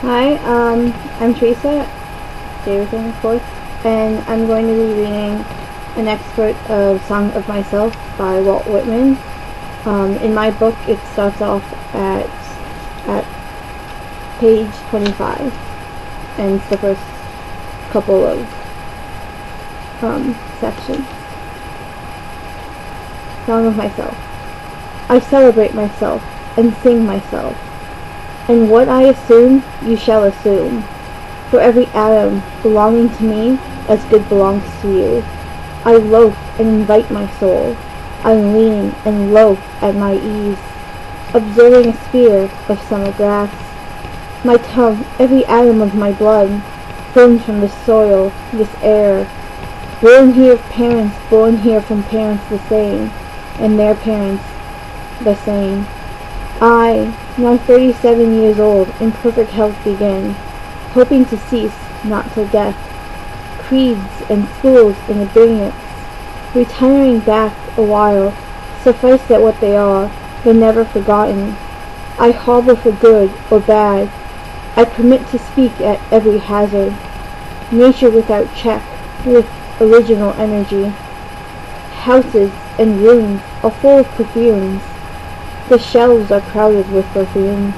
Hi, I'm Teresa Davidson, of course, and I'm going to be reading an excerpt of Song of Myself by Walt Whitman. In my book, it starts off at page 25, and it's the first couple of sections. Song of Myself. I celebrate myself and sing myself. And what I assume, you shall assume. For every atom belonging to me, as good belongs to you. I loaf and invite my soul. I lean and loaf at my ease, observing a sphere of summer grass. My tongue, every atom of my blood, formed from this soil, this air. Born here of parents, born here from parents the same, and their parents the same. I, now 37 years old, in perfect health begin, hoping to cease, not till death. Creeds and schools and agreements, retiring back a while, suffice that what they are, but never forgotten. I hobble for good or bad. I permit to speak at every hazard. Nature without check, with original energy. Houses and rooms are full of perfumes. The shelves are crowded with perfumes.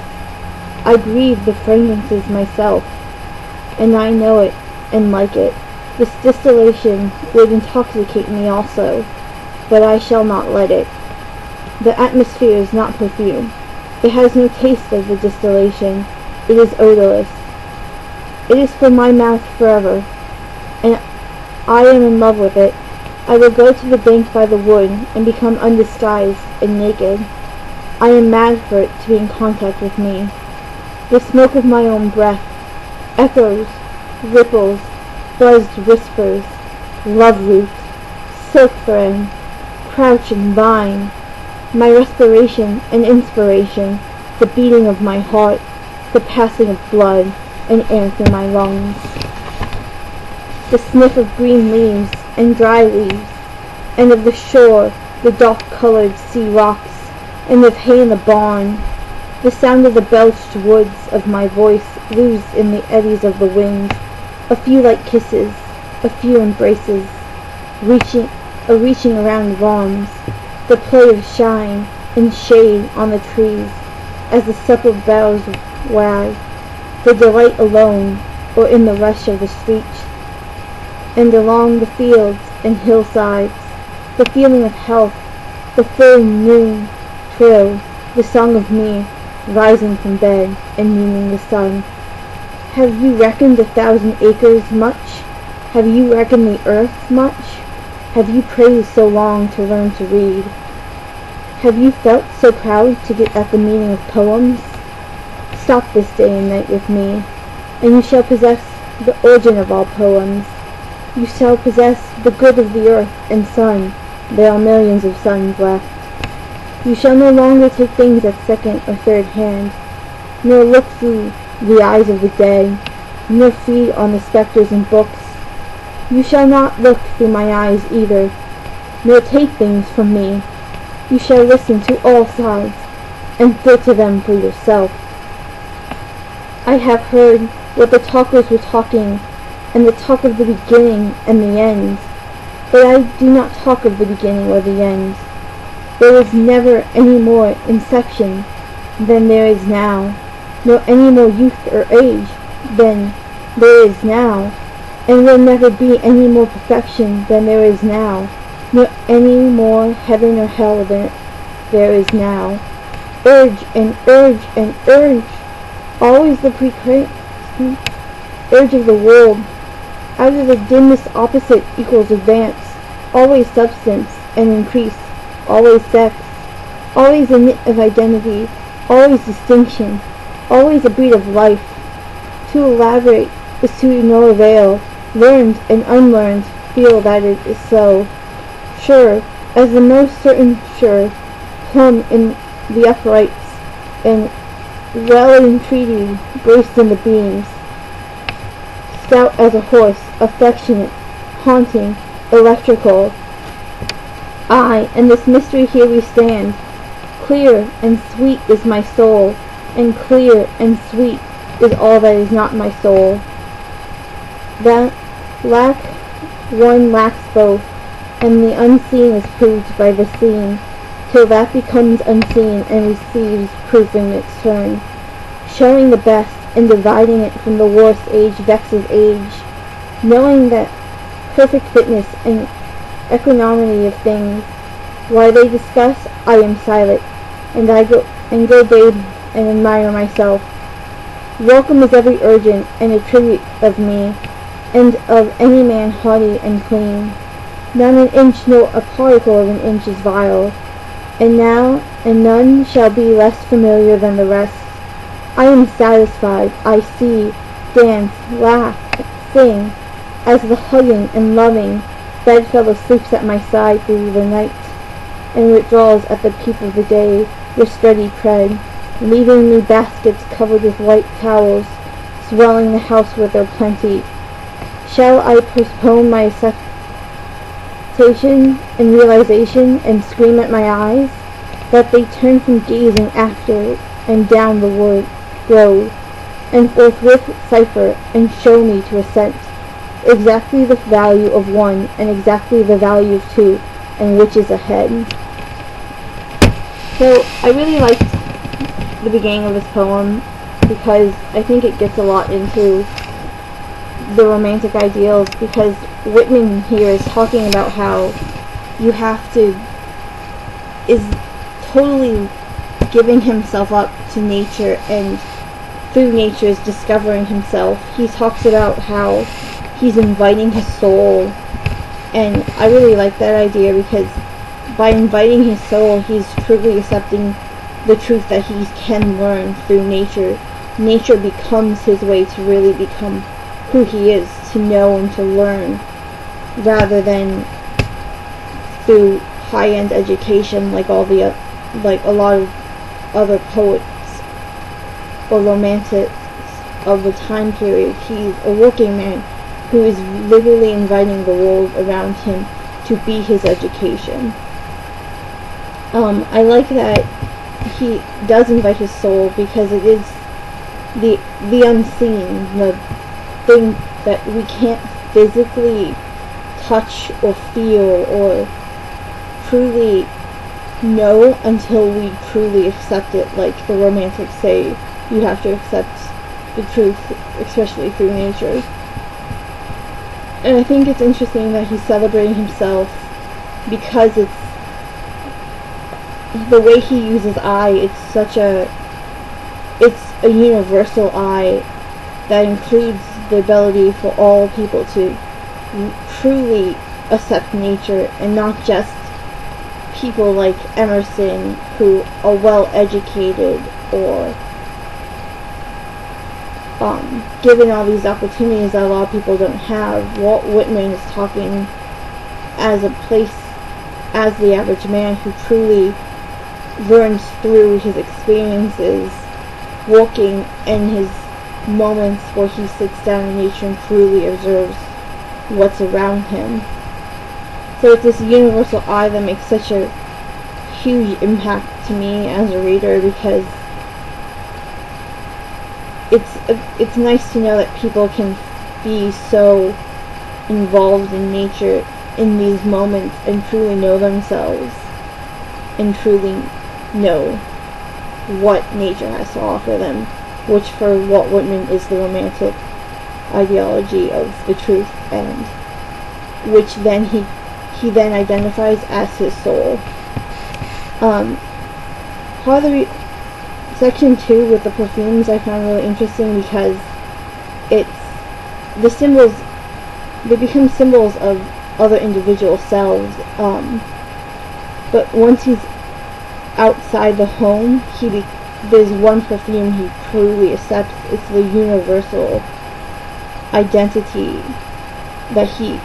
I breathe the fragrances myself, and I know it and like it. This distillation would intoxicate me also, but I shall not let it. The atmosphere is not perfume. It has no taste of the distillation. It is odorless. It is for my mouth forever, and I am in love with it. I will go to the bank by the wood and become undisguised and naked. I am mad for it to be in contact with me. The smoke of my own breath, echoes, ripples, buzzed whispers, love root, silk thread, crouch and vine, my respiration and inspiration, the beating of my heart, the passing of blood and air through my lungs, the sniff of green leaves and dry leaves, and of the shore, the dark-colored sea rocks, and of hay in the barn, the sound of the belched woods of my voice loose in the eddies of the wind, a few light kisses, a few embraces, reaching around the arms, the play of shine and shade on the trees as the supple boughs wag, the delight alone or in the rush of the street, and along the fields and hillsides, the feeling of health, the full noon trill, the song of me, rising from bed and meeting the sun. Have you reckoned 1,000 acres much? Have you reckoned the earth much? Have you praised so long to learn to read? Have you felt so proud to get at the meaning of poems? Stop this day and night with me, and you shall possess the origin of all poems. You shall possess the good of the earth and sun. There are millions of suns left. You shall no longer take things at second or third hand, nor look through the eyes of the dead, nor feed on the spectres in books. You shall not look through my eyes either, nor take things from me. You shall listen to all sides, and filter them for yourself. I have heard what the talkers were talking, and the talk of the beginning and the end, but I do not talk of the beginning or the end. There was never any more inception than there is now, nor any more youth or age than there is now, and will never be any more perfection than there is now, nor any more heaven or hell than there is now. Urge and urge and urge, always the urge of the world. Out of the dimmest opposite equals advance, always substance and increase. Always sex, always a knit of identity, always distinction, always a breed of life. To elaborate is to no avail. Learned and unlearned feel that it is so. Sure, as the most certain sure, plumb in the uprights, and well entreated, braced in the beams. Stout as a horse, affectionate, haunting, electrical. I, in this mystery here we stand. Clear and sweet is my soul, and clear and sweet is all that is not my soul. That one lacks both, and the unseen is proved by the seen, till that becomes unseen and receives proof in its turn. Showing the best and dividing it from the worst age vexes age, knowing that perfect fitness and equanimity of things. While they discuss, I am silent, and go bathe and admire myself. Welcome is every urgent and attribute of me, and of any man haughty and clean. Not an inch nor a particle of an inch is vile, and none shall be less familiar than the rest. I am satisfied, I see, dance, laugh, sing, as the hugging and loving bedfellow sleeps at my side through the night, and withdraws at the peep of the day with steady tread, leaving me baskets covered with white towels, swelling the house with their plenty. Shall I postpone my acceptation and realization, and scream at my eyes, that they turn from gazing after and down the road, and forthwith cipher and show me to assent exactly the value of one and exactly the value of two, and which is ahead. So I really liked the beginning of this poem because I think it gets a lot into the romantic ideals, because Whitman here is talking about how is totally giving himself up to nature, and through nature is discovering himself. He talks about how he's inviting his soul, and I really like that idea, because by inviting his soul, he's truly accepting the truth that he can learn through nature. Nature becomes his way to really become who he is, to know and to learn, rather than through high-end education like a lot of other poets or romantics of the time period. He's a working man who is literally inviting the world around him to be his education. I like that he does invite his soul, because it is the unseen, the thing that we can't physically touch or feel or truly know until we truly accept it. Like the romantics say, you have to accept the truth, especially through nature. And I think it's interesting that he's celebrating himself, because it's the way he uses I. It's a universal I that includes the ability for all people to truly accept nature, and not just people like Emerson who are well educated or given all these opportunities that a lot of people don't have. Walt Whitman is talking as the average man who truly learns through his experiences, walking, and his moments where he sits down in nature and truly observes what's around him. So it's this universal I that makes such a huge impact to me as a reader, because it's nice to know that people can be so involved in nature in these moments and truly know themselves and truly know what nature has to offer them, which for Walt Whitman is the romantic ideology of the truth, and which then he then identifies as his soul. Section 2 with the perfumes I found really interesting, because the symbols, they become symbols of other individual selves, but once he's outside the home, there's one perfume he truly accepts. It's the universal identity that he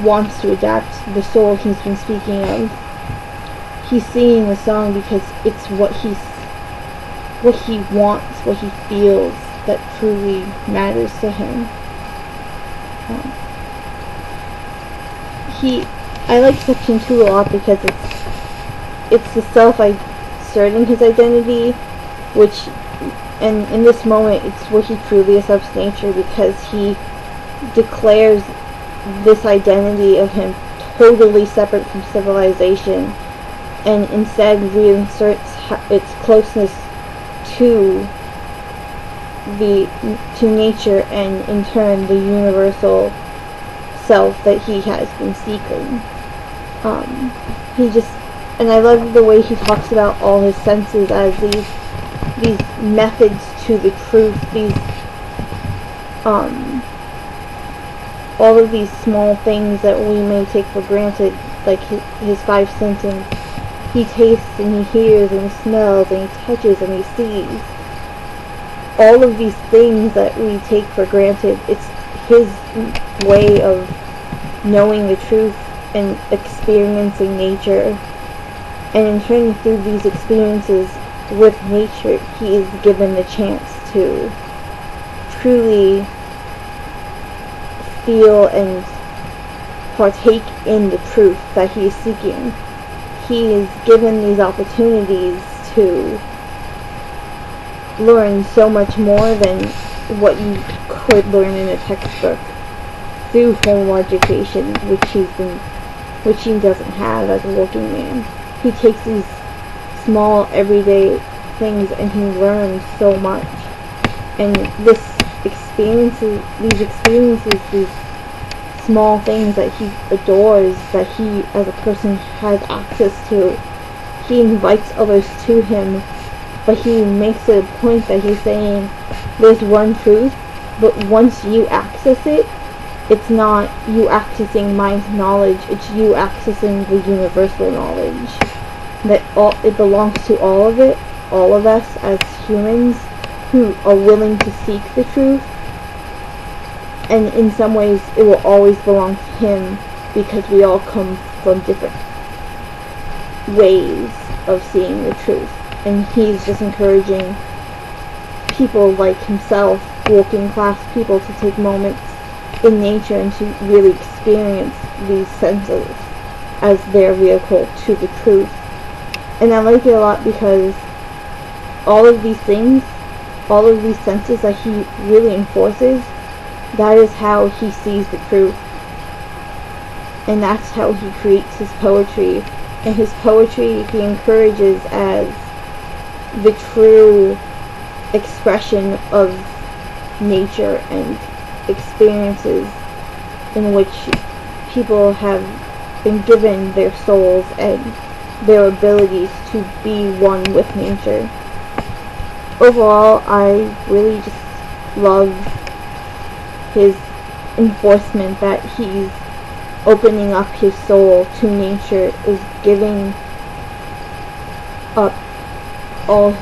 wants to adapt, the soul he's been speaking of. He's singing the song because it's what he wants, what he feels that truly matters to him. I like section 2 a lot, because it's the self asserting his identity, And in this moment, it's where he truly accepts nature, because he declares this identity of him totally separate from civilization, and instead reinserts its closeness to nature, and in turn the universal self that he has been seeking. And I love the way he talks about all his senses as these methods to the truth, all of these small things that we may take for granted, like his five senses. He tastes and he hears and he smells and he touches and he sees. All of these things that we take for granted, it's his way of knowing the truth and experiencing nature. And in turning through these experiences with nature, he is given the chance to truly feel and partake in the truth that he is seeking. He is given these opportunities to learn so much more than what you could learn in a textbook through formal education, which he doesn't have as a working man. He takes these small everyday things and he learns so much. And these experiences, these small things that he adores, that he as a person has access to, he invites others to him, but he makes it a point that he's saying there's one truth, but once you access it, it's not you accessing my knowledge, it's you accessing the universal knowledge. That it belongs to all of us as humans who are willing to seek the truth. And in some ways, it will always belong to him, because we all come from different ways of seeing the truth. And he's just encouraging people like himself, working class people, to take moments in nature and to really experience these senses as their vehicle to the truth. And I like it a lot because all of these things, all of these senses that he really enforces, that is how he sees the truth. And that's how he creates his poetry. And his poetry he encourages as the true expression of nature and experiences in which people have been given their souls and their abilities to be one with nature. Overall, I really just love his enforcement that he's opening up his soul to nature, is giving up all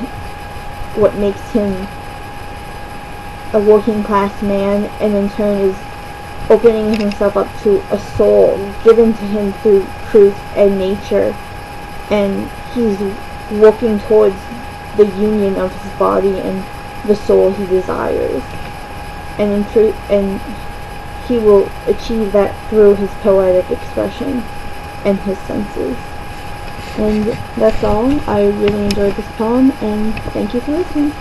what makes him a working class man, and in turn is opening himself up to a soul given to him through truth and nature, and he's working towards the union of his body and the soul he desires, and in truth, and he will achieve that through his poetic expression and his senses. And that's all. I really enjoyed this poem, and thank you for listening.